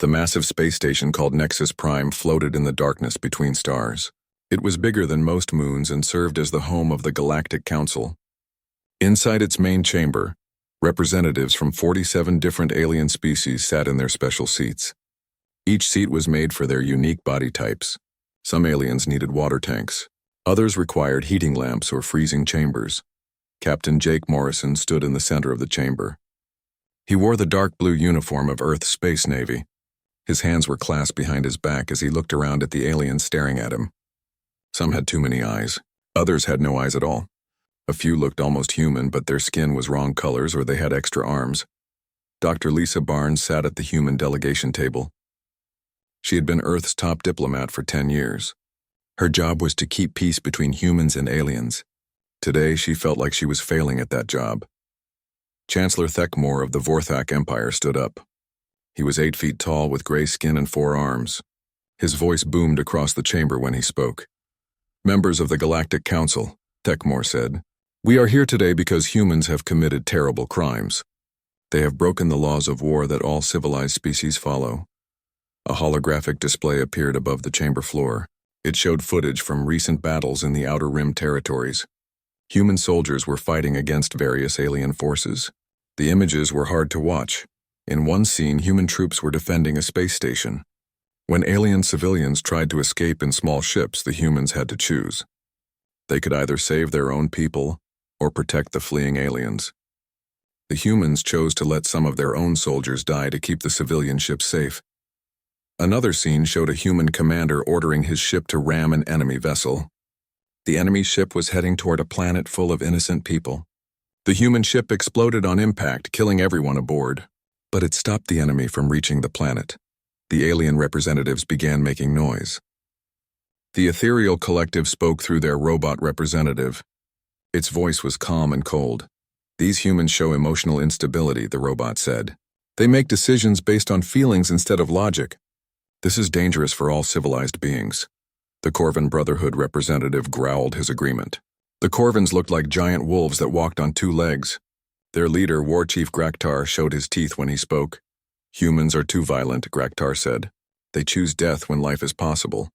The massive space station called Nexus Prime floated in the darkness between stars. It was bigger than most moons and served as the home of the Galactic Council. Inside its main chamber, representatives from 47 different alien species sat in their special seats. Each seat was made for their unique body types. Some aliens needed water tanks. Others required heating lamps or freezing chambers. Captain Jake Morrison stood in the center of the chamber. He wore the dark blue uniform of Earth's Space Navy. His hands were clasped behind his back as he looked around at the aliens staring at him. Some had too many eyes. Others had no eyes at all. A few looked almost human, but their skin was wrong colors or they had extra arms. Dr. Lisa Barnes sat at the human delegation table. She had been Earth's top diplomat for 10 years. Her job was to keep peace between humans and aliens. Today, she felt like she was failing at that job. Chancellor Thekmor of the Vorthak Empire stood up. He was 8 feet tall with gray skin and 4 arms. His voice boomed across the chamber when he spoke. "Members of the Galactic Council," Thekmor said, "we are here today because humans have committed terrible crimes. They have broken the laws of war that all civilized species follow." A holographic display appeared above the chamber floor. It showed footage from recent battles in the Outer Rim territories. Human soldiers were fighting against various alien forces. The images were hard to watch. In one scene, human troops were defending a space station. When alien civilians tried to escape in small ships, the humans had to choose. They could either save their own people or protect the fleeing aliens. The humans chose to let some of their own soldiers die to keep the civilian ships safe. Another scene showed a human commander ordering his ship to ram an enemy vessel. The enemy ship was heading toward a planet full of innocent people. The human ship exploded on impact, killing everyone aboard. But it stopped the enemy from reaching the planet. The alien representatives began making noise. The ethereal collective spoke through their robot representative. Its voice was calm and cold. "These humans show emotional instability," the robot said. "They make decisions based on feelings instead of logic. This is dangerous for all civilized beings." The Corvin Brotherhood representative growled his agreement. The Corvins looked like giant wolves that walked on 2 legs. Their leader, War Chief Graktar, showed his teeth when he spoke. "Humans are too violent," Graktar said. "They choose death when life is possible.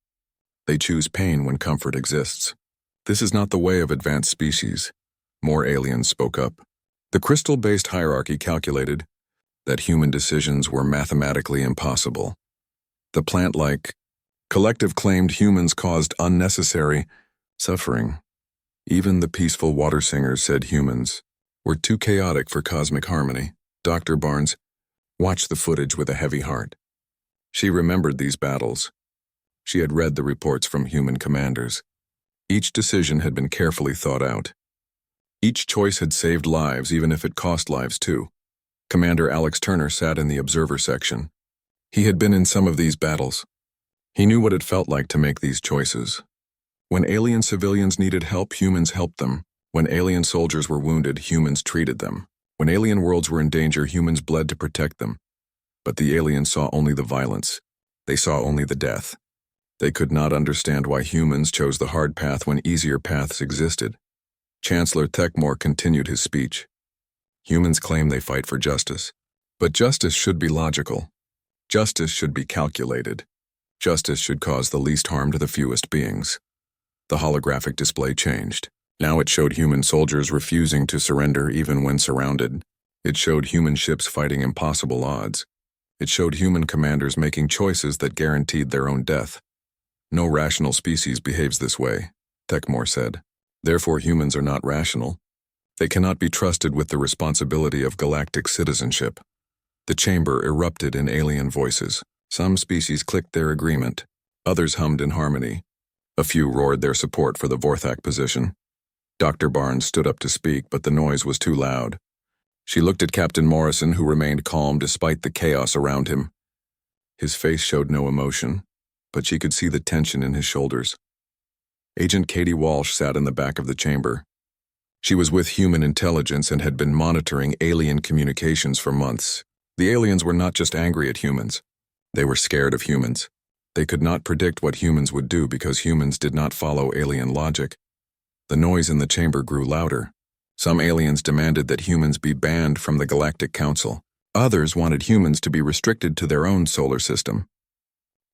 They choose pain when comfort exists. This is not the way of advanced species." More aliens spoke up. The crystal-based hierarchy calculated that human decisions were mathematically impossible. The plant-like collective claimed humans caused unnecessary suffering. Even the peaceful water singers said humans were too chaotic for cosmic harmony. Dr. Barnes watched the footage with a heavy heart. She remembered these battles. She had read the reports from human commanders. Each decision had been carefully thought out. Each choice had saved lives, even if it cost lives too. Commander Alex Turner sat in the observer section. He had been in some of these battles. He knew what it felt like to make these choices. When alien civilians needed help, humans helped them. When alien soldiers were wounded, humans treated them. When alien worlds were in danger, humans bled to protect them. But the aliens saw only the violence. They saw only the death. They could not understand why humans chose the hard path when easier paths existed. Chancellor Thekmor continued his speech. "Humans claim they fight for justice. But justice should be logical. Justice should be calculated. Justice should cause the least harm to the fewest beings." The holographic display changed. Now it showed human soldiers refusing to surrender even when surrounded. It showed human ships fighting impossible odds. It showed human commanders making choices that guaranteed their own death. "No rational species behaves this way," Thekmor said. "Therefore humans are not rational. They cannot be trusted with the responsibility of galactic citizenship." The chamber erupted in alien voices. Some species clicked their agreement. Others hummed in harmony. A few roared their support for the Vorthak position. Dr. Barnes stood up to speak, but the noise was too loud. She looked at Captain Morrison, who remained calm despite the chaos around him. His face showed no emotion, but she could see the tension in his shoulders. Agent Katie Walsh sat in the back of the chamber. She was with human intelligence and had been monitoring alien communications for months. The aliens were not just angry at humans. They were scared of humans. They could not predict what humans would do because humans did not follow alien logic. The noise in the chamber grew louder. Some aliens demanded that humans be banned from the Galactic Council. Others wanted humans to be restricted to their own solar system.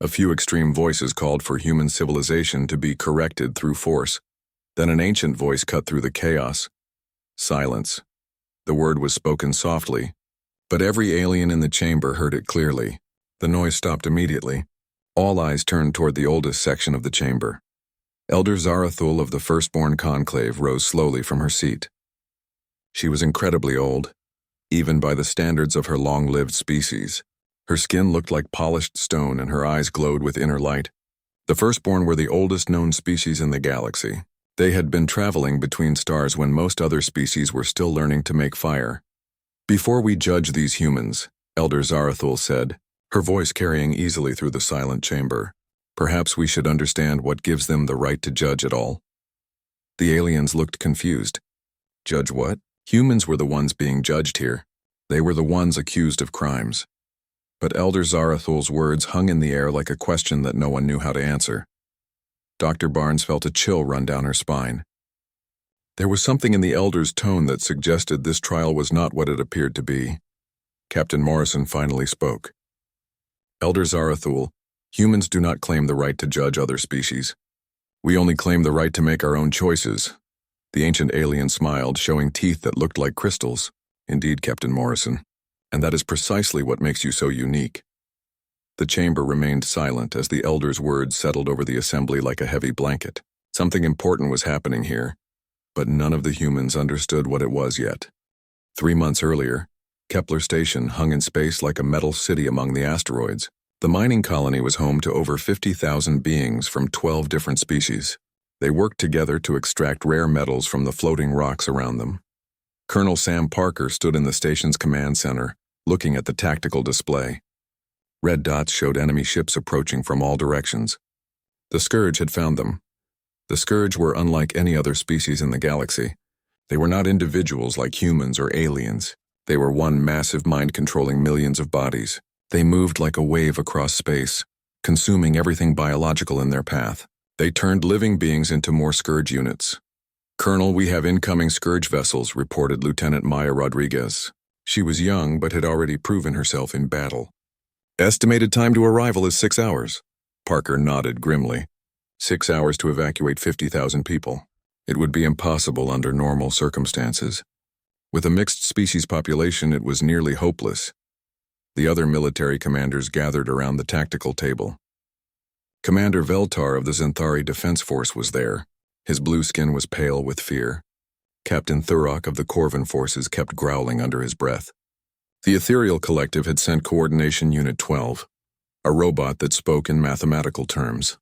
A few extreme voices called for human civilization to be corrected through force. Then an ancient voice cut through the chaos. Silence. The word was spoken softly, but every alien in the chamber heard it clearly. The noise stopped immediately. All eyes turned toward the oldest section of the chamber. Elder Zarathul of the Firstborn Conclave rose slowly from her seat. She was incredibly old, even by the standards of her long-lived species. Her skin looked like polished stone and her eyes glowed with inner light. The Firstborn were the oldest known species in the galaxy. They had been traveling between stars when most other species were still learning to make fire. "Before we judge these humans," Elder Zarathul said, her voice carrying easily through the silent chamber, "perhaps we should understand what gives them the right to judge at all." The aliens looked confused. Judge what? Humans were the ones being judged here. They were the ones accused of crimes. But Elder Zarathul's words hung in the air like a question that no one knew how to answer. Dr. Barnes felt a chill run down her spine. There was something in the Elder's tone that suggested this trial was not what it appeared to be. Captain Morrison finally spoke. "Elder Zarathul, humans do not claim the right to judge other species. We only claim the right to make our own choices." The ancient alien smiled, showing teeth that looked like crystals. "Indeed, Captain Morrison. And that is precisely what makes you so unique." The chamber remained silent as the Elder's words settled over the assembly like a heavy blanket. Something important was happening here, but none of the humans understood what it was yet. 3 months earlier, Kepler Station hung in space like a metal city among the asteroids. The mining colony was home to over 50,000 beings from 12 different species. They worked together to extract rare metals from the floating rocks around them. Colonel Sam Parker stood in the station's command center, looking at the tactical display. Red dots showed enemy ships approaching from all directions. The Scourge had found them. The Scourge were unlike any other species in the galaxy. They were not individuals like humans or aliens. They were one massive mind controlling millions of bodies. They moved like a wave across space, consuming everything biological in their path. They turned living beings into more Scourge units. "Colonel, we have incoming Scourge vessels," reported Lieutenant Maya Rodriguez. She was young but had already proven herself in battle. "Estimated time to arrival is 6 hours. Parker nodded grimly. 6 hours to evacuate 50,000 people. It would be impossible under normal circumstances. With a mixed species population, it was nearly hopeless. The other military commanders gathered around the tactical table. Commander Veltar of the Zenthari Defense Force was there. His blue skin was pale with fear. Captain Thurok of the Corvin Forces kept growling under his breath. The Ethereal Collective had sent Coordination Unit 12, a robot that spoke in mathematical terms.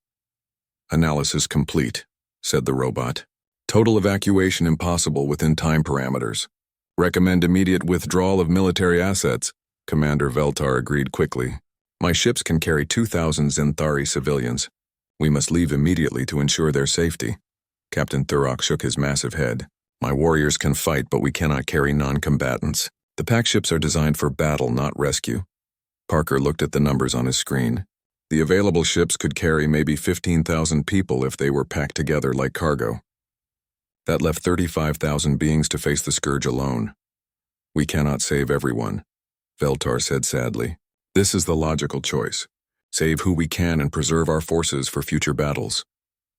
"Analysis complete," said the robot. "Total evacuation impossible within time parameters. Recommend immediate withdrawal of military assets." Commander Veltar agreed quickly. "My ships can carry 2,000 Zenthari civilians. We must leave immediately to ensure their safety." Captain Thurok shook his massive head. "My warriors can fight, but we cannot carry non-combatants. The pack ships are designed for battle, not rescue." Parker looked at the numbers on his screen. The available ships could carry maybe 15,000 people if they were packed together like cargo. That left 35,000 beings to face the Scourge alone. "We cannot save everyone," Veltar said sadly. "This is the logical choice. Save who we can and preserve our forces for future battles."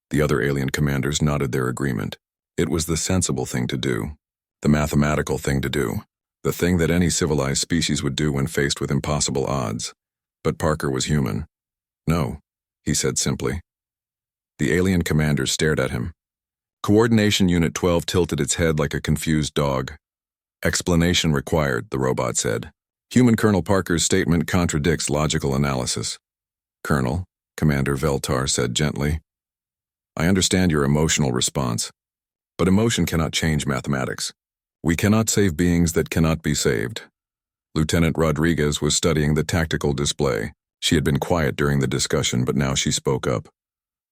The other alien commanders nodded their agreement. It was the sensible thing to do. The mathematical thing to do. The thing that any civilized species would do when faced with impossible odds. But Parker was human. "No," he said simply. The alien commanders stared at him. Coordination Unit 12 tilted its head like a confused dog. "Explanation required," the robot said. "Human Colonel Parker's statement contradicts logical analysis." "Colonel," Commander Veltar said gently, "I understand your emotional response, but emotion cannot change mathematics. We cannot save beings that cannot be saved." Lieutenant Rodriguez was studying the tactical display. She had been quiet during the discussion, but now she spoke up.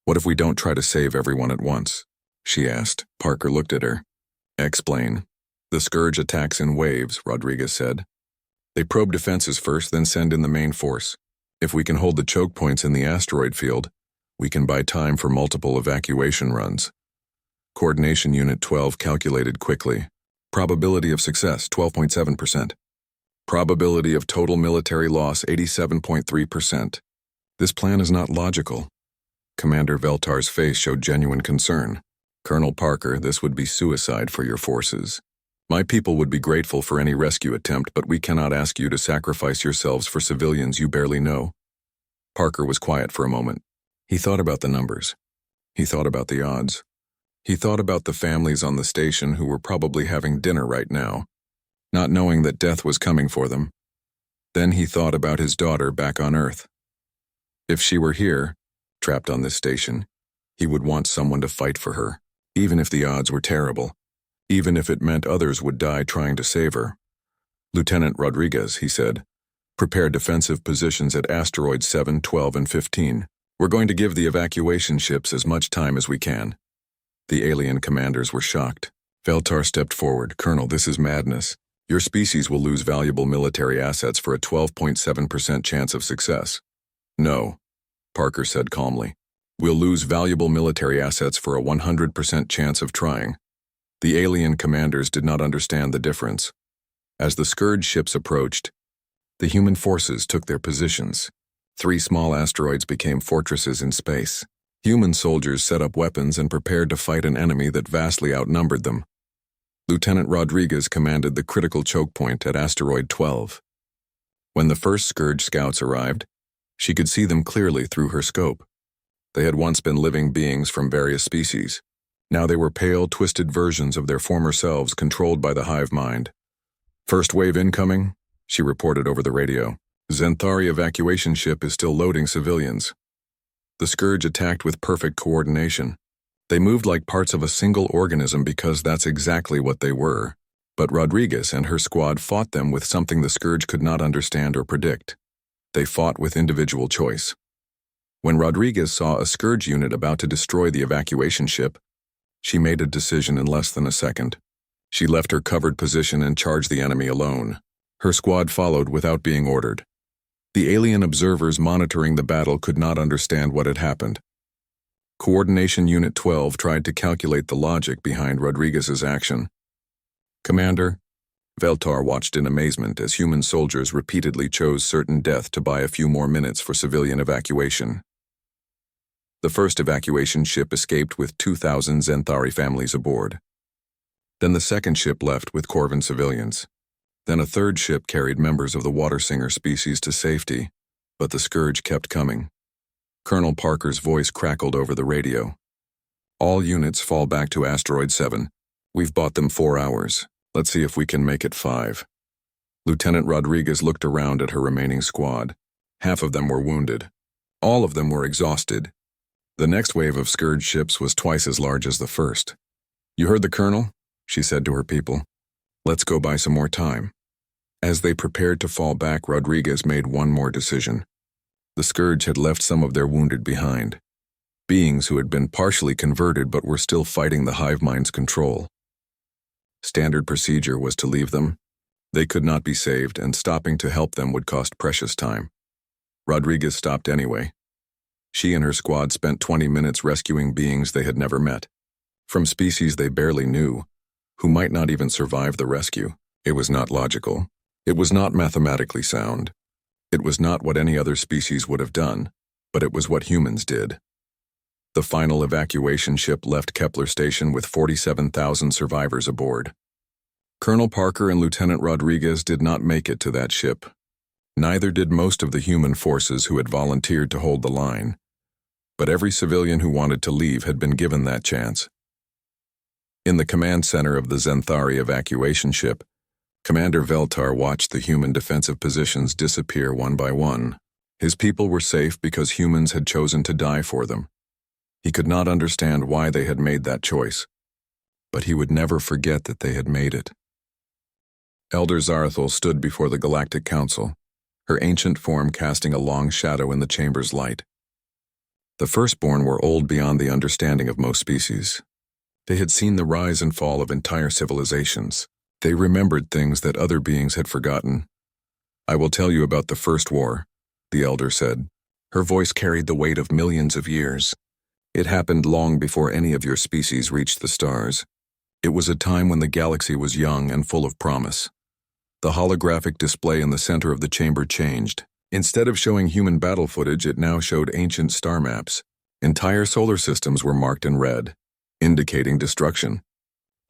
"What if we don't try to save everyone at once?" she asked. Parker looked at her. "Explain." "The Scourge attacks in waves," Rodriguez said. "They probe defenses first, then send in the main force. If we can hold the choke points in the asteroid field, we can buy time for multiple evacuation runs." Coordination Unit 12 calculated quickly. "Probability of success, 12.7%. Probability of total military loss 87.3%. This plan is not logical. Commander Veltar's face showed genuine concern. Colonel Parker, this would be suicide for your forces. My people would be grateful for any rescue attempt, but we cannot ask you to sacrifice yourselves for civilians you barely know. Parker was quiet for a moment. He thought about the numbers. He thought about the odds. He thought about the families on the station who were probably having dinner right now, not knowing that death was coming for them. Then he thought about his daughter back on Earth. If she were here, trapped on this station, he would want someone to fight for her, even if the odds were terrible, even if it meant others would die trying to save her. Lieutenant Rodriguez, he said, prepare defensive positions at asteroids 7, 12, and 15. We're going to give the evacuation ships as much time as we can. The alien commanders were shocked. Veltar stepped forward. Colonel, this is madness. Your species will lose valuable military assets for a 12.7% chance of success. No, Parker said calmly. We'll lose valuable military assets for a 100% chance of trying. The alien commanders did not understand the difference. As the Scourge ships approached, the human forces took their positions. 3 small asteroids became fortresses in space. Human soldiers set up weapons and prepared to fight an enemy that vastly outnumbered them. Lieutenant Rodriguez commanded the critical choke point at asteroid 12. When the first Scourge scouts arrived, she could see them clearly through her scope. They had once been living beings from various species. Now they were pale, twisted versions of their former selves controlled by the hive mind. First wave incoming, she reported over the radio. Zenthari evacuation ship is still loading civilians. The Scourge attacked with perfect coordination. They moved like parts of a single organism because that's exactly what they were. But Rodriguez and her squad fought them with something the Scourge could not understand or predict. They fought with individual choice. When Rodriguez saw a Scourge unit about to destroy the evacuation ship, she made a decision in less than a second. She left her covered position and charged the enemy alone. Her squad followed without being ordered. The alien observers monitoring the battle could not understand what had happened. Coordination Unit 12 tried to calculate the logic behind Rodriguez's action. Commander, Veltar watched in amazement as human soldiers repeatedly chose certain death to buy a few more minutes for civilian evacuation. The first evacuation ship escaped with 2,000 Zenthari families aboard. Then the second ship left with Corvan civilians. Then a third ship carried members of the water singer species to safety, but the Scourge kept coming. Colonel Parker's voice crackled over the radio. All units fall back to asteroid 7. We've bought them 4 hours. Let's see if we can make it 5. Lieutenant Rodriguez looked around at her remaining squad. Half of them were wounded. All of them were exhausted. The next wave of Scourge ships was twice as large as the first. You heard the colonel? She said to her people. Let's go buy some more time. As they prepared to fall back, Rodriguez made one more decision. The Scourge had left some of their wounded behind. Beings who had been partially converted but were still fighting the hive mind's control. Standard procedure was to leave them. They could not be saved, and stopping to help them would cost precious time. Rodriguez stopped anyway. She and her squad spent 20 minutes rescuing beings they had never met, from species they barely knew, who might not even survive the rescue. It was not logical. It was not mathematically sound. It was not what any other species would have done, but it was what humans did. The final evacuation ship left Kepler Station with 47,000 survivors aboard. Colonel Parker and Lieutenant Rodriguez did not make it to that ship. Neither did most of the human forces who had volunteered to hold the line. But every civilian who wanted to leave had been given that chance. In the command center of the Zenthari evacuation ship, Commander Veltar watched the human defensive positions disappear one by one. His people were safe because humans had chosen to die for them. He could not understand why they had made that choice, but he would never forget that they had made it. Elder Zarathul stood before the Galactic Council, her ancient form casting a long shadow in the chamber's light. The firstborn were old beyond the understanding of most species. They had seen the rise and fall of entire civilizations. They remembered things that other beings had forgotten. I will tell you about the First War, the Elder said. Her voice carried the weight of millions of years. It happened long before any of your species reached the stars. It was a time when the galaxy was young and full of promise. The holographic display in the center of the chamber changed. Instead of showing human battle footage, it now showed ancient star maps. Entire solar systems were marked in red, indicating destruction.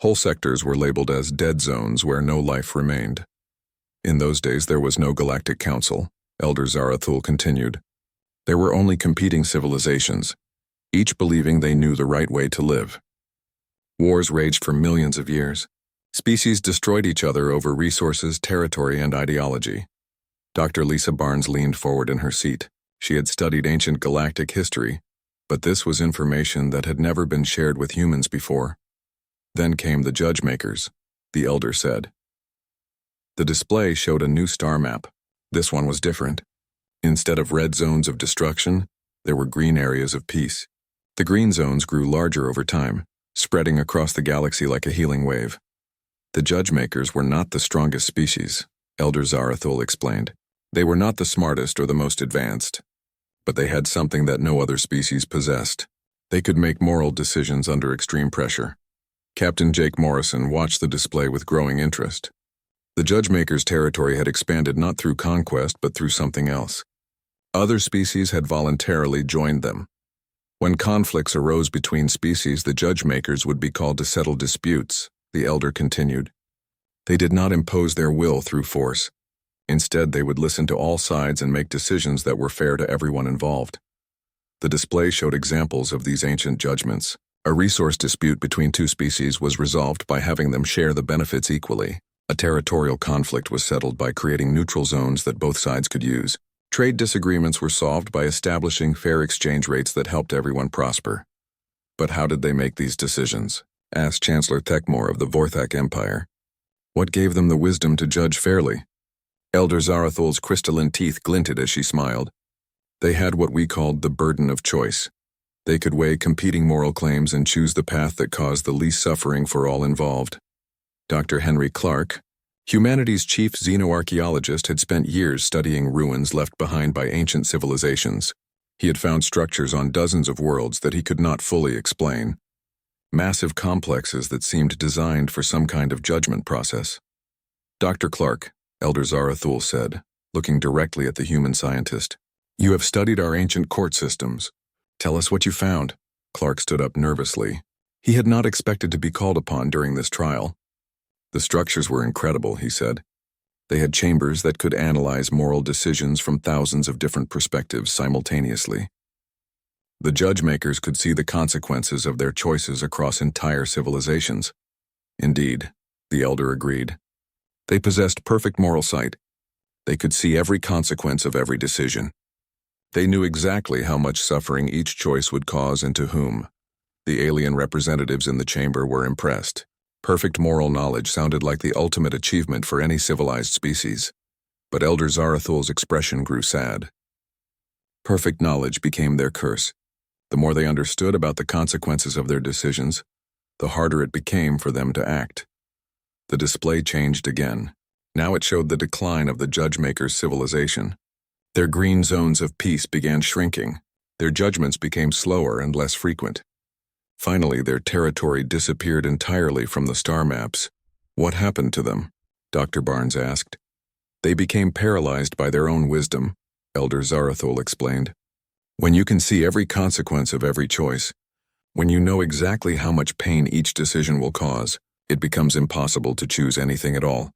Whole sectors were labeled as dead zones where no life remained. In those days, there was no Galactic Council, Elder Zarathul continued. There were only competing civilizations, each believing they knew the right way to live. Wars raged for millions of years. Species destroyed each other over resources, territory, and ideology. Dr. Lisa Barnes leaned forward in her seat. She had studied ancient galactic history, but this was information that had never been shared with humans before. Then came the judge makers, the elder said. The display showed a new star map. This one was different. Instead of red zones of destruction, there were green areas of peace. The green zones grew larger over time, spreading across the galaxy like a healing wave. The judge makers were not the strongest species, Elder Zarathul explained. They were not the smartest or the most advanced, but they had something that no other species possessed. They could make moral decisions under extreme pressure. Captain Jake Morrison watched the display with growing interest. The judge makers' territory had expanded not through conquest but through something else. Other species had voluntarily joined them. When conflicts arose between species, the judge makers would be called to settle disputes, the elder continued. They did not impose their will through force. Instead, they would listen to all sides and make decisions that were fair to everyone involved. The display showed examples of these ancient judgments. A resource dispute between two species was resolved by having them share the benefits equally. A territorial conflict was settled by creating neutral zones that both sides could use. Trade disagreements were solved by establishing fair exchange rates that helped everyone prosper. But how did they make these decisions? Asked Chancellor Thekmor of the Vorthak Empire. What gave them the wisdom to judge fairly? Elder Zarathul's crystalline teeth glinted as she smiled. They had what we called the burden of choice. They could weigh competing moral claims and choose the path that caused the least suffering for all involved. Dr. Henry Clark, humanity's chief xenoarchaeologist, had spent years studying ruins left behind by ancient civilizations. He had found structures on dozens of worlds that he could not fully explain. Massive complexes that seemed designed for some kind of judgment process. Dr. Clark, Elder Zarathul said, looking directly at the human scientist. You have studied our ancient court systems. Tell us what you found. Clark stood up nervously. He had not expected to be called upon during this trial. The structures were incredible, he said. They had chambers that could analyze moral decisions from thousands of different perspectives simultaneously. The judge makers could see the consequences of their choices across entire civilizations. Indeed, the elder agreed. They possessed perfect moral sight. They could see every consequence of every decision. They knew exactly how much suffering each choice would cause and to whom. The alien representatives in the chamber were impressed. Perfect moral knowledge sounded like the ultimate achievement for any civilized species. But Elder Zarathul's expression grew sad. Perfect knowledge became their curse. The more they understood about the consequences of their decisions, the harder it became for them to act. The display changed again. Now it showed the decline of the judge-makers' civilization. Their green zones of peace began shrinking. Their judgments became slower and less frequent. Finally, their territory disappeared entirely from the star maps. What happened to them? Dr. Barnes asked. They became paralyzed by their own wisdom, Elder Zarathul explained. When you can see every consequence of every choice, when you know exactly how much pain each decision will cause, it becomes impossible to choose anything at all.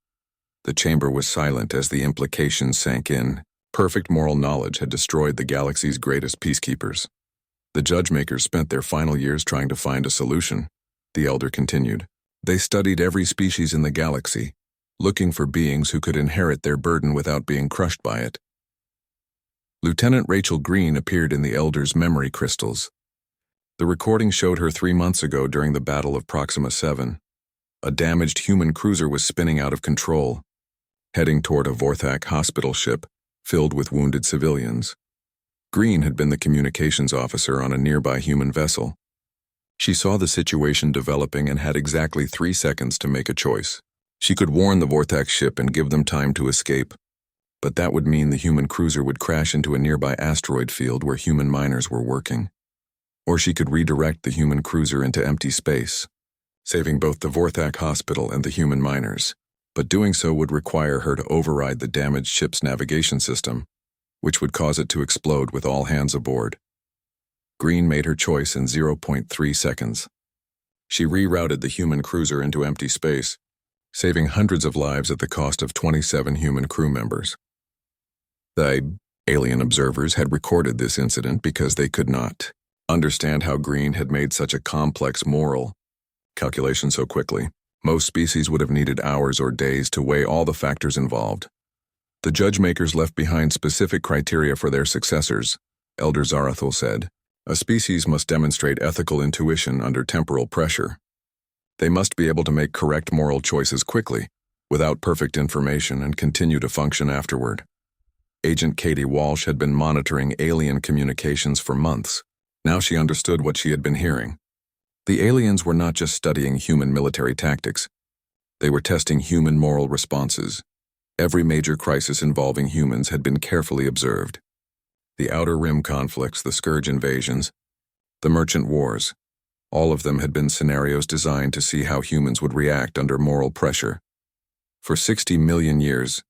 The chamber was silent as the implications sank in. Perfect moral knowledge had destroyed the galaxy's greatest peacekeepers. The judge-makers spent their final years trying to find a solution, the elder continued. They studied every species in the galaxy, looking for beings who could inherit their burden without being crushed by it. Lieutenant Rachel Green appeared in the elder's memory crystals. The recording showed her 3 months ago during the Battle of Proxima 7. A damaged human cruiser was spinning out of control, heading toward a Vorthak hospital ship filled with wounded civilians. Green had been the communications officer on a nearby human vessel. She saw the situation developing and had exactly 3 seconds to make a choice. She could warn the Vorthak ship and give them time to escape, but that would mean the human cruiser would crash into a nearby asteroid field where human miners were working. Or she could redirect the human cruiser into empty space, saving both the Vorthak hospital and the human miners. but doing so would require her to override the damaged ship's navigation system, which would cause it to explode with all hands aboard. Green made her choice in 0.3 seconds. She rerouted the human cruiser into empty space, saving hundreds of lives at the cost of 27 human crew members. The alien observers had recorded this incident because they could not understand how Green had made such a complex moral calculation so quickly. Most species would have needed hours or days to weigh all the factors involved. The judge-makers left behind specific criteria for their successors, Elder Zarathul said. A species must demonstrate ethical intuition under temporal pressure. They must be able to make correct moral choices quickly, without perfect information, and continue to function afterward. Agent Katie Walsh had been monitoring alien communications for months. Now she understood what she had been hearing. The aliens were not just studying human military tactics. They were testing human moral responses. Every major crisis involving humans had been carefully observed. The Outer Rim conflicts, the Scourge invasions, the Merchant Wars, all of them had been scenarios designed to see how humans would react under moral pressure. For 60 million years,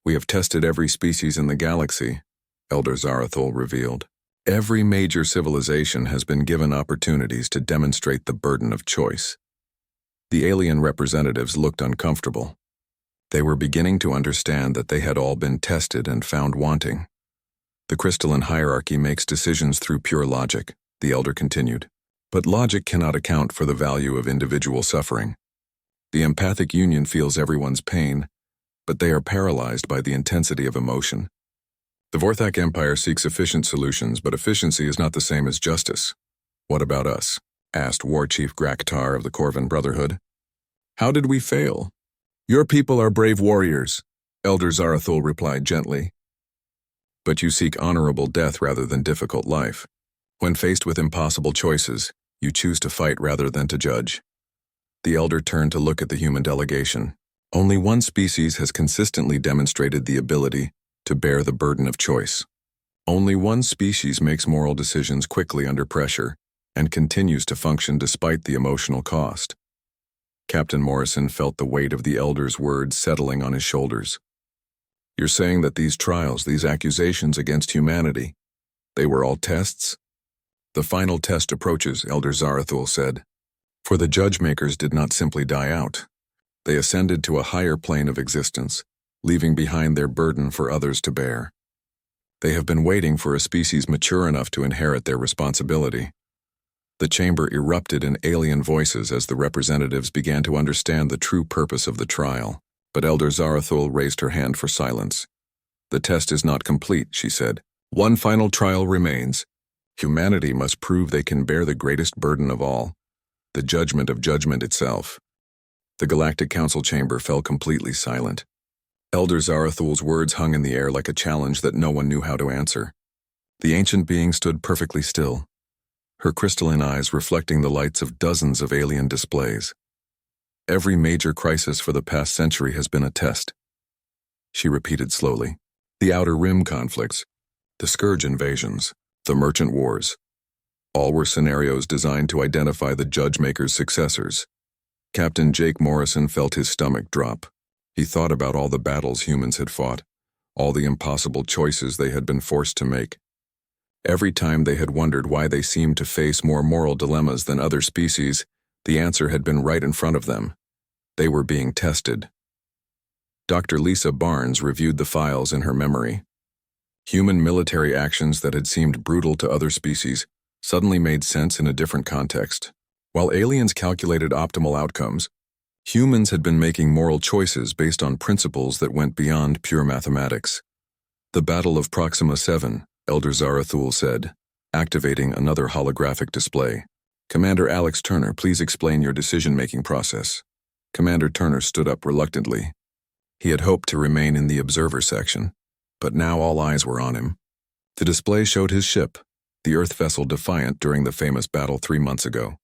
we have tested every species in the galaxy, Elder Zarathul revealed. Every major civilization has been given opportunities to demonstrate the burden of choice. The alien representatives looked uncomfortable. They were beginning to understand that they had all been tested and found wanting. The crystalline hierarchy makes decisions through pure logic, the elder continued. But logic cannot account for the value of individual suffering. The empathic union feels everyone's pain, but they are paralyzed by the intensity of emotion. The Vorthak Empire seeks efficient solutions, but efficiency is not the same as justice. What about us? Asked War Chief Graktar of the Corvin Brotherhood. How did we fail? Your people are brave warriors, Elder Zarathul replied gently. But you seek honorable death rather than difficult life. When faced with impossible choices, you choose to fight rather than to judge. The elder turned to look at the human delegation. Only one species has consistently demonstrated the ability to bear the burden of choice. Only one species makes moral decisions quickly under pressure and continues to function despite the emotional cost. Captain Morrison felt the weight of the elder's words settling on his shoulders. You're saying that these trials, these accusations against humanity, they were all tests? The final test approaches, Elder Zarathul said. For the judge-makers did not simply die out. They ascended to a higher plane of existence, leaving behind their burden for others to bear. They have been waiting for a species mature enough to inherit their responsibility. The chamber erupted in alien voices as the representatives began to understand the true purpose of the trial, but Elder Zarathul raised her hand for silence. The test is not complete, she said. One final trial remains. Humanity must prove they can bear the greatest burden of all, the judgment of judgment itself. The Galactic Council chamber fell completely silent. Elder Zarathul's words hung in the air like a challenge that no one knew how to answer. The ancient being stood perfectly still, her crystalline eyes reflecting the lights of dozens of alien displays. Every major crisis for the past century has been a test, she repeated slowly. The Outer Rim conflicts, the Scourge invasions, the Merchant Wars, all were scenarios designed to identify the judge-maker's successors. Captain Jake Morrison felt his stomach drop. He thought about all the battles humans had fought, all the impossible choices they had been forced to make. Every time they had wondered why they seemed to face more moral dilemmas than other species, the answer had been right in front of them. They were being tested. Dr. Lisa Barnes reviewed the files in her memory. Human military actions that had seemed brutal to other species suddenly made sense in a different context. While aliens calculated optimal outcomes, humans had been making moral choices based on principles that went beyond pure mathematics. The Battle of Proxima 7, Elder Zarathul said, activating another holographic display. Commander Alex Turner, please explain your decision-making process. Commander Turner stood up reluctantly. He had hoped to remain in the observer section, but now all eyes were on him. The display showed his ship, the Earth vessel Defiant, during the famous battle 3 months ago.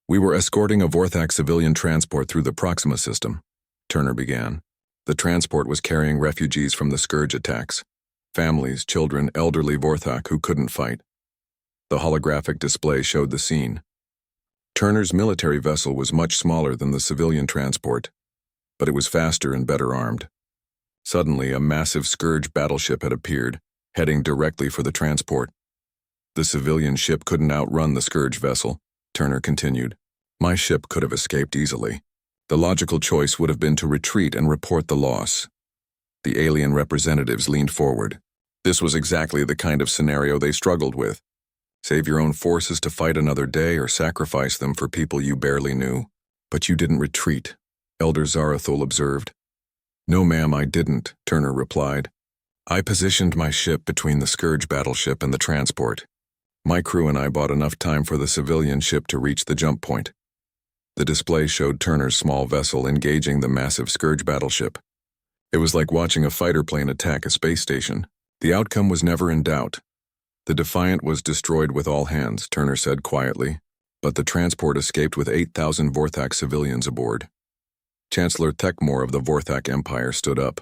We were escorting a Vorthak civilian transport through the Proxima system, Turner began. The transport was carrying refugees from the Scourge attacks. Families, children, elderly Vorthak who couldn't fight. The holographic display showed the scene. Turner's military vessel was much smaller than the civilian transport. but it was faster and better armed. Suddenly, a massive Scourge battleship had appeared, heading directly for the transport. The civilian ship couldn't outrun the Scourge vessel, Turner continued. My ship could have escaped easily. The logical choice would have been to retreat and report the loss. The alien representatives leaned forward. This was exactly the kind of scenario they struggled with. Save your own forces to fight another day or sacrifice them for people you barely knew. But you didn't retreat, Elder Zarathul observed. No, ma'am, I didn't, Turner replied. I positioned my ship between the Scourge battleship and the transport. My crew and I bought enough time for the civilian ship to reach the jump point. The display showed Turner's small vessel engaging the massive Scourge battleship. It was like watching a fighter plane attack a space station. The outcome was never in doubt. The Defiant was destroyed with all hands, Turner said quietly, but the transport escaped with 8,000 Vorthak civilians aboard. Chancellor Thekmor of the Vorthak Empire stood up.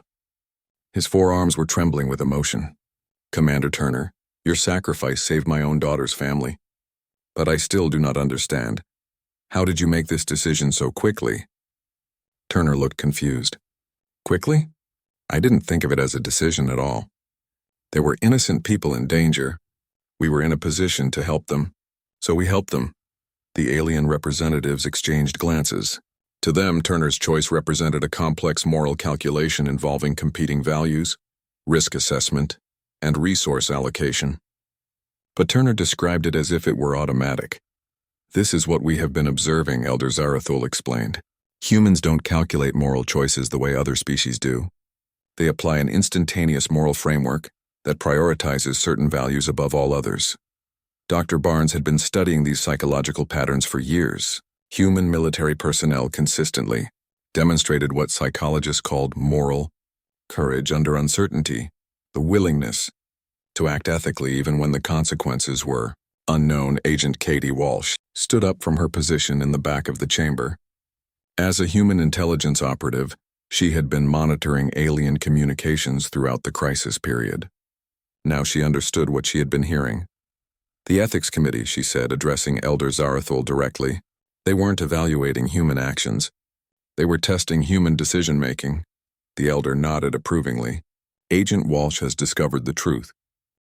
His forearms were trembling with emotion. Commander Turner, your sacrifice saved my own daughter's family. But I still do not understand. How did you make this decision so quickly? Turner looked confused. Quickly? I didn't think of it as a decision at all. There were innocent people in danger. We were in a position to help them, so we helped them. The alien representatives exchanged glances. To them, Turner's choice represented a complex moral calculation involving competing values, risk assessment, and resource allocation. But Turner described it as if it were automatic. This is what we have been observing, Elder Zarathul explained. Humans don't calculate moral choices the way other species do. They apply an instantaneous moral framework that prioritizes certain values above all others. Dr. Barnes had been studying these psychological patterns for years. Human military personnel consistently demonstrated what psychologists called moral courage under uncertainty, the willingness to act ethically even when the consequences were unknown. Agent Katie Walsh stood up from her position in the back of the chamber. As a human intelligence operative, she had been monitoring alien communications throughout the crisis period. Now she understood what she had been hearing. The Ethics Committee, she said, addressing Elder Zarathul directly. They weren't evaluating human actions. They were testing human decision-making. The Elder nodded approvingly. Agent Walsh has discovered the truth.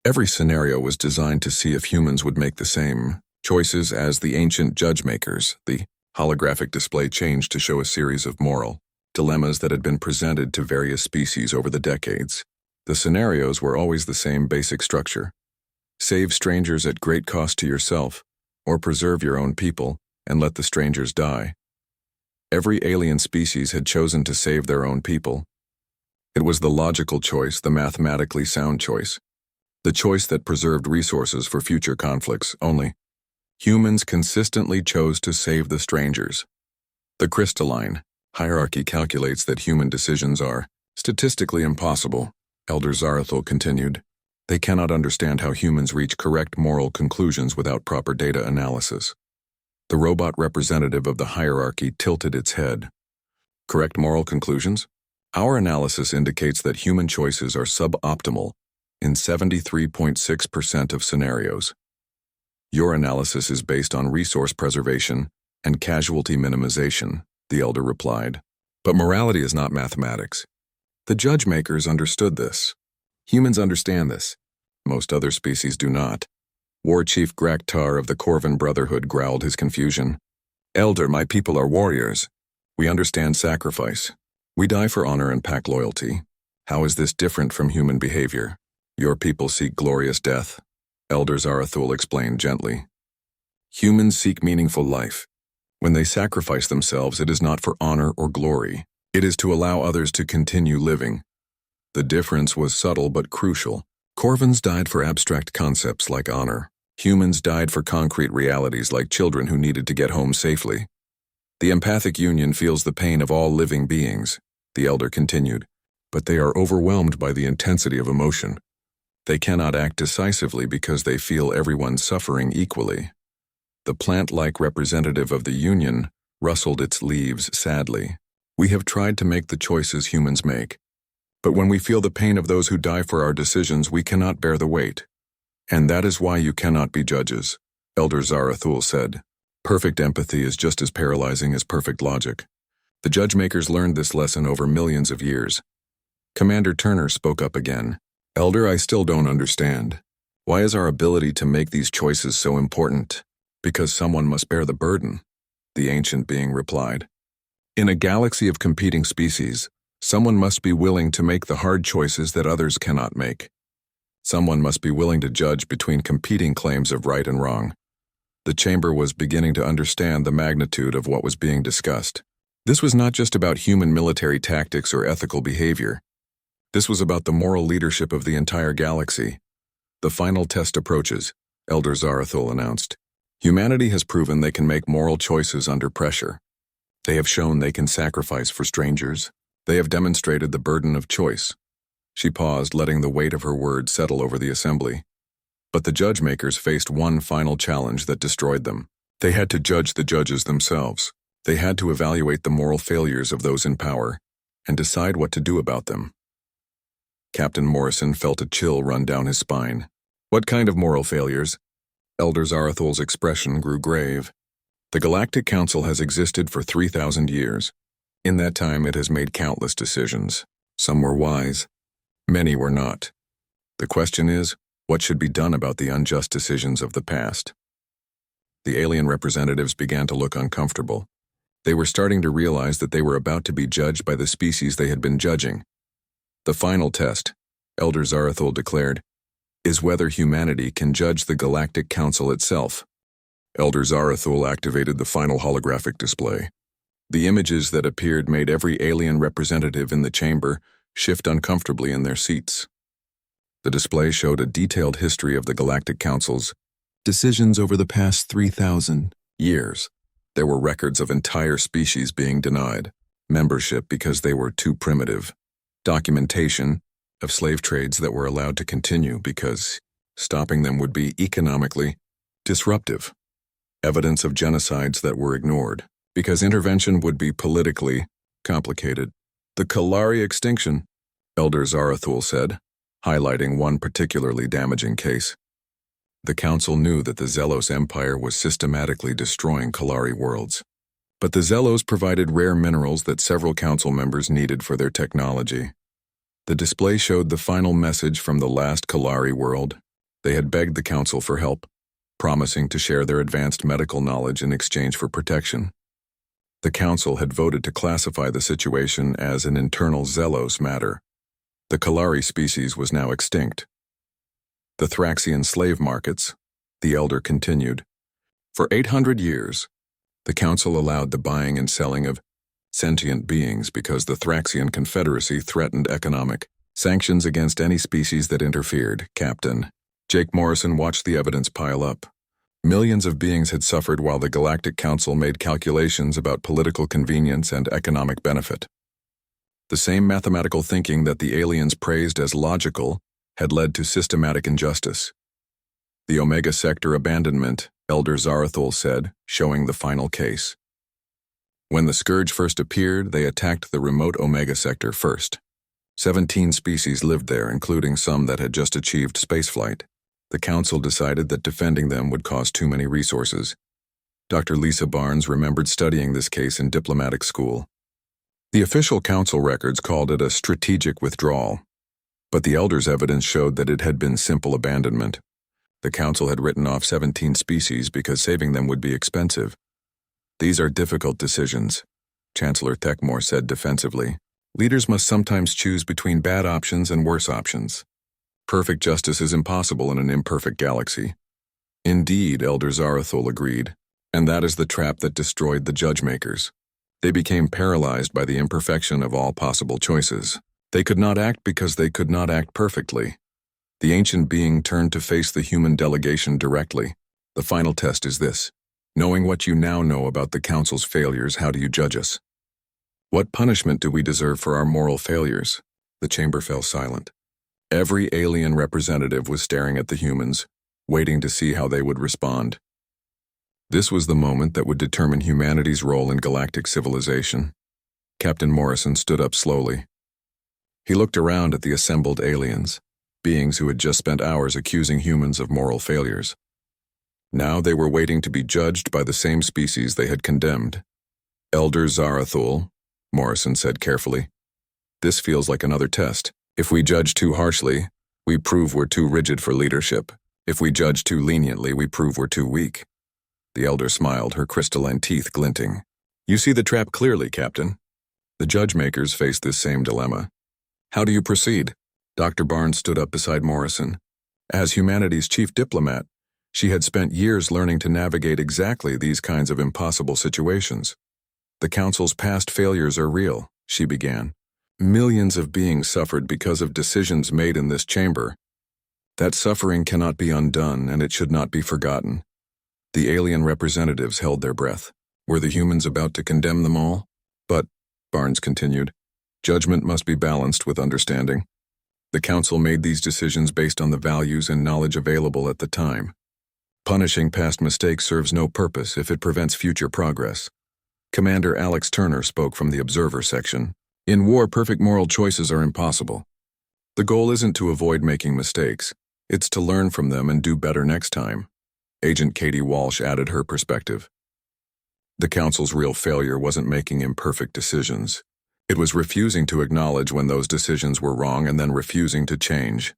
Every scenario was designed to see if humans would make the same choices as the ancient judge-makers. The holographic display changed to show a series of moral dilemmas that had been presented to various species over the decades. The scenarios were always the same basic structure. Save strangers at great cost to yourself, or preserve your own people and let the strangers die. Every alien species had chosen to save their own people. It was the logical choice, the mathematically sound choice, the choice that preserved resources for future conflicts. Only humans consistently chose to save the strangers. The crystalline hierarchy calculates that human decisions are statistically impossible, Elder Zarathul continued. They cannot understand how humans reach correct moral conclusions without proper data analysis. The robot representative of the hierarchy tilted its head. Correct moral conclusions? Our analysis indicates that human choices are suboptimal in 73.6% of scenarios. Your analysis is based on resource preservation and casualty minimization, the Elder replied. But morality is not mathematics. The judge-makers understood this. Humans understand this. Most other species do not. War Chief Graktar of the Corvin Brotherhood growled his confusion. Elder, my people are warriors. We understand sacrifice. We die for honor and pack loyalty. How is this different from human behavior? Your people seek glorious death, Elder Zarathul explained gently. Humans seek meaningful life. When they sacrifice themselves, it is not for honor or glory. It is to allow others to continue living. The difference was subtle but crucial. Corvins died for abstract concepts like honor. Humans died for concrete realities like children who needed to get home safely. The empathic union feels the pain of all living beings, the Elder continued, but they are overwhelmed by the intensity of emotion. They cannot act decisively because they feel everyone suffering equally. The plant-like representative of the union rustled its leaves sadly. We have tried to make the choices humans make. But when we feel the pain of those who die for our decisions, we cannot bear the weight. And that is why you cannot be judges, Elder Zarathul said. Perfect empathy is just as paralyzing as perfect logic. The judge-makers learned this lesson over millions of years. Commander Turner spoke up again. Elder, I still don't understand. Why is our ability to make these choices so important? Because someone must bear the burden, the ancient being replied. In a galaxy of competing species, someone must be willing to make the hard choices that others cannot make. Someone must be willing to judge between competing claims of right and wrong. The chamber was beginning to understand the magnitude of what was being discussed. This was not just about human military tactics or ethical behavior. This was about the moral leadership of the entire galaxy. The final test approaches, Elder Zarathul announced. Humanity has proven they can make moral choices under pressure. They have shown they can sacrifice for strangers. They have demonstrated the burden of choice. She paused, letting the weight of her words settle over the assembly. But the judge-makers faced one final challenge that destroyed them. They had to judge the judges themselves. They had to evaluate the moral failures of those in power and decide what to do about them. Captain Morrison felt a chill run down his spine. What kind of moral failures? Elder Zarathul's expression grew grave. The Galactic Council has existed for 3,000 years. In that time, it has made countless decisions. Some were wise. Many were not. The question is, what should be done about the unjust decisions of the past? The alien representatives began to look uncomfortable. They were starting to realize that they were about to be judged by the species they had been judging. The final test, Elder Zarathul declared, is whether humanity can judge the Galactic Council itself. Elder Zarathul activated the final holographic display. The images that appeared made every alien representative in the chamber shift uncomfortably in their seats. The display showed a detailed history of the Galactic Council's decisions over the past 3,000 years. There were records of entire species being denied membership because they were too primitive, documentation of slave trades that were allowed to continue because stopping them would be economically disruptive, evidence of genocides that were ignored because intervention would be politically complicated. The Kalari extinction, Elder Zarathul said, highlighting one particularly damaging case. The Council knew that the Zelos Empire was systematically destroying Kalari worlds. But the Zelos provided rare minerals that several Council members needed for their technology. The display showed the final message from the last Kalari world. They had begged the Council for help, promising to share their advanced medical knowledge in exchange for protection. The Council had voted to classify the situation as an internal Zelos matter. The Kalari species was now extinct. The Thraxian slave markets, the Elder continued. For 800 years, the Council allowed the buying and selling of sentient beings because the Thraxian Confederacy threatened economic sanctions against any species that interfered. Captain Jake Morrison watched the evidence pile up. Millions of beings had suffered while the Galactic Council made calculations about political convenience and economic benefit. The same mathematical thinking that the aliens praised as logical had led to systematic injustice. The Omega Sector abandonment, Elder Zarathul said, showing the final case. When the Scourge first appeared, they attacked the remote Omega Sector first. 17 species lived there, including some that had just achieved spaceflight. The Council decided that defending them would cost too many resources. Dr. Lisa Barnes remembered studying this case in diplomatic school. The official Council records called it a strategic withdrawal, but the Elder's evidence showed that it had been simple abandonment. The Council had written off 17 species because saving them would be expensive. These are difficult decisions, Chancellor Thekmore said defensively. Leaders must sometimes choose between bad options and worse options. Perfect justice is impossible in an imperfect galaxy. Indeed, Elder Zarathul agreed, and that is the trap that destroyed the judge-makers. They became paralyzed by the imperfection of all possible choices. They could not act because they could not act perfectly. The ancient being turned to face the human delegation directly. The final test is this. Knowing what you now know about the Council's failures, how do you judge us? What punishment do we deserve for our moral failures? The chamber fell silent. Every alien representative was staring at the humans, waiting to see how they would respond. This was the moment that would determine humanity's role in galactic civilization. Captain Morrison stood up slowly. He looked around at the assembled aliens, beings who had just spent hours accusing humans of moral failures. Now they were waiting to be judged by the same species they had condemned. Elder Zarathul, Morrison said carefully. This feels like another test. If we judge too harshly, we prove we're too rigid for leadership. If we judge too leniently, we prove we're too weak. The elder smiled, her crystalline teeth glinting. You see the trap clearly, Captain. The judge-makers face this same dilemma. How do you proceed? Dr. Barnes stood up beside Morrison. As humanity's chief diplomat, she had spent years learning to navigate exactly these kinds of impossible situations. The Council's past failures are real, she began. Millions of beings suffered because of decisions made in this chamber. That suffering cannot be undone, and it should not be forgotten. The alien representatives held their breath. Were the humans about to condemn them all? But, Barnes continued, judgment must be balanced with understanding. The Council made these decisions based on the values and knowledge available at the time. Punishing past mistakes serves no purpose if it prevents future progress. Commander Alex Turner spoke from the Observer section. In war, perfect moral choices are impossible. The goal isn't to avoid making mistakes. It's to learn from them and do better next time. Agent Katie Walsh added her perspective. The Council's real failure wasn't making imperfect decisions. It was refusing to acknowledge when those decisions were wrong and then refusing to change.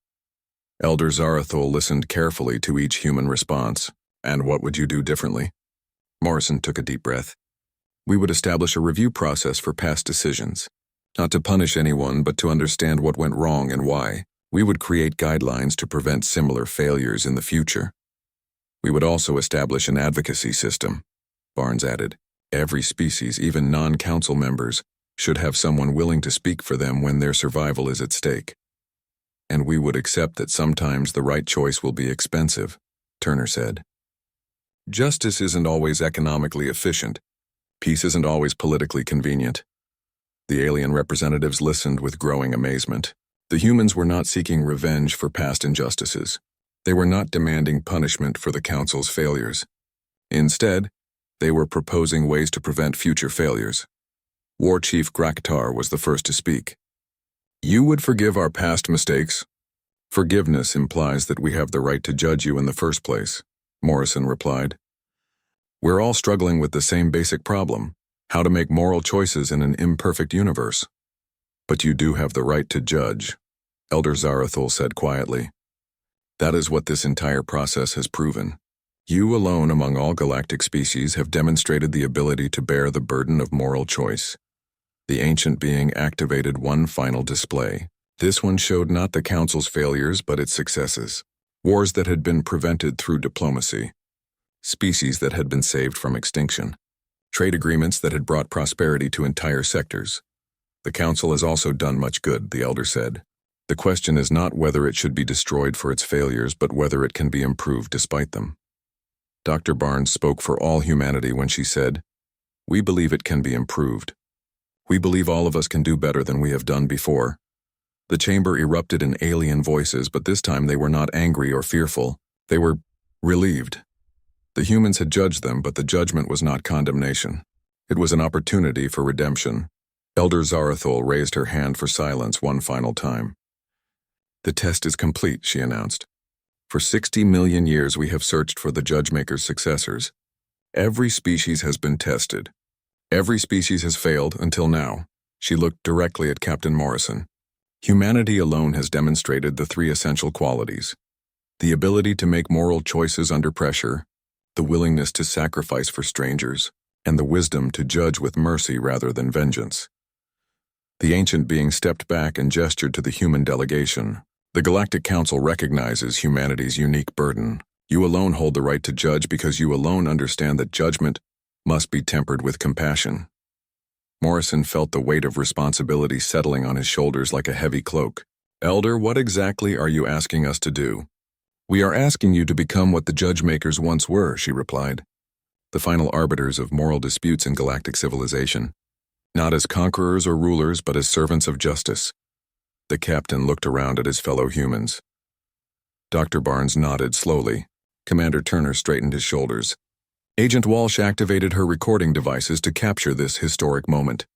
Elder Zarathul listened carefully to each human response. And what would you do differently? Morrison took a deep breath. We would establish a review process for past decisions. Not to punish anyone, but to understand what went wrong and why. We would create guidelines to prevent similar failures in the future. We would also establish an advocacy system, Barnes added. Every species, even non-council members, should have someone willing to speak for them when their survival is at stake. And we would accept that sometimes the right choice will be expensive, Turner said. Justice isn't always economically efficient. Peace isn't always politically convenient. The alien representatives listened with growing amazement. The humans were not seeking revenge for past injustices. They were not demanding punishment for the Council's failures. Instead, they were proposing ways to prevent future failures. War Chief Graktar was the first to speak. You would forgive our past mistakes? Forgiveness implies that we have the right to judge you in the first place, Morrison replied. We're all struggling with the same basic problem, how to make moral choices in an imperfect universe. But you do have the right to judge, Elder Zarathul said quietly. That is what this entire process has proven. You alone among all galactic species have demonstrated the ability to bear the burden of moral choice. The ancient being activated one final display. This one showed not the Council's failures but its successes. Wars that had been prevented through diplomacy. Species that had been saved from extinction. Trade agreements that had brought prosperity to entire sectors. The Council has also done much good, the Elder said. The question is not whether it should be destroyed for its failures, but whether it can be improved despite them. Dr. Barnes spoke for all humanity when she said, We believe it can be improved. We believe all of us can do better than we have done before. The chamber erupted in alien voices, but this time they were not angry or fearful. They were relieved. The humans had judged them, but the judgment was not condemnation. It was an opportunity for redemption. Elder Zarathul raised her hand for silence one final time. The test is complete, she announced. For 60 million years we have searched for the Judgemaker's successors. Every species has been tested. Every species has failed until now. She looked directly at Captain Morrison. Humanity alone has demonstrated the three essential qualities. The ability to make moral choices under pressure, the willingness to sacrifice for strangers, and the wisdom to judge with mercy rather than vengeance. The ancient being stepped back and gestured to the human delegation. The Galactic Council recognizes humanity's unique burden. You alone hold the right to judge because you alone understand that judgment must be tempered with compassion. Morrison felt the weight of responsibility settling on his shoulders like a heavy cloak. Elder, what exactly are you asking us to do? We are asking you to become what the judge-makers once were, she replied. The final arbiters of moral disputes in galactic civilization. Not as conquerors or rulers, but as servants of justice. The captain looked around at his fellow humans. Dr. Barnes nodded slowly. Commander Turner straightened his shoulders. Agent Walsh activated her recording devices to capture this historic moment.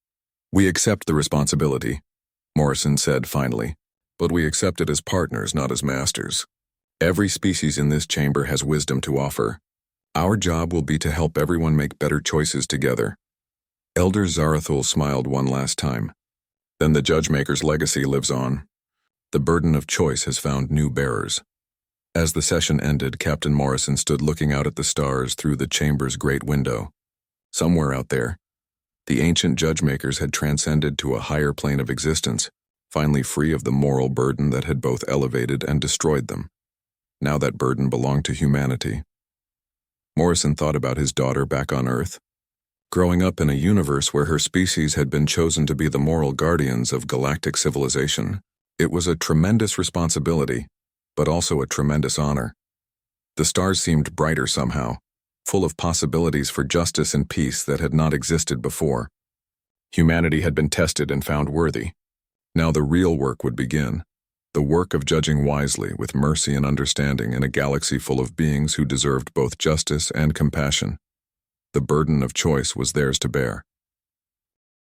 We accept the responsibility, Morrison said finally, but we accept it as partners, not as masters. Every species in this chamber has wisdom to offer. Our job will be to help everyone make better choices together. Elder Zarathul smiled one last time. Then the Judgemaker's legacy lives on. The burden of choice has found new bearers. As the session ended, Captain Morrison stood looking out at the stars through the chamber's great window. Somewhere out there, the ancient Judgemakers had transcended to a higher plane of existence, finally free of the moral burden that had both elevated and destroyed them. Now that burden belonged to humanity. Morrison thought about his daughter back on Earth. Growing up in a universe where her species had been chosen to be the moral guardians of galactic civilization, it was a tremendous responsibility, but also a tremendous honor. The stars seemed brighter somehow, full of possibilities for justice and peace that had not existed before. Humanity had been tested and found worthy. Now the real work would begin, the work of judging wisely with mercy and understanding in a galaxy full of beings who deserved both justice and compassion. The burden of choice was theirs to bear.